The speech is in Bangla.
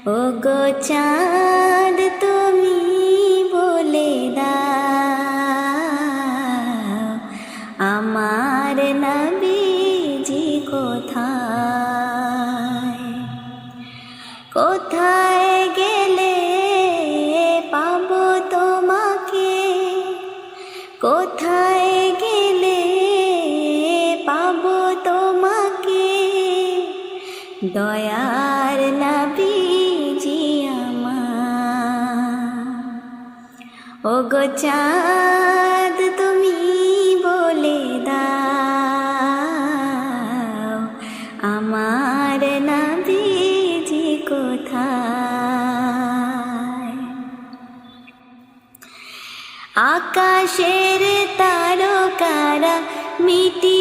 ও গো চাঁদ তুমি বলে দাও আমার নবীজি কোথায়, কোথায় গেলে পাবো তোমাকে, কোথায় গেলে পাবো তোমাকে, দয়ার নবীজি আমার। ও গো চাঁদ তুমি বলে দাও আমার নবীজি কোথায়। আকাশের তারকারা মিটি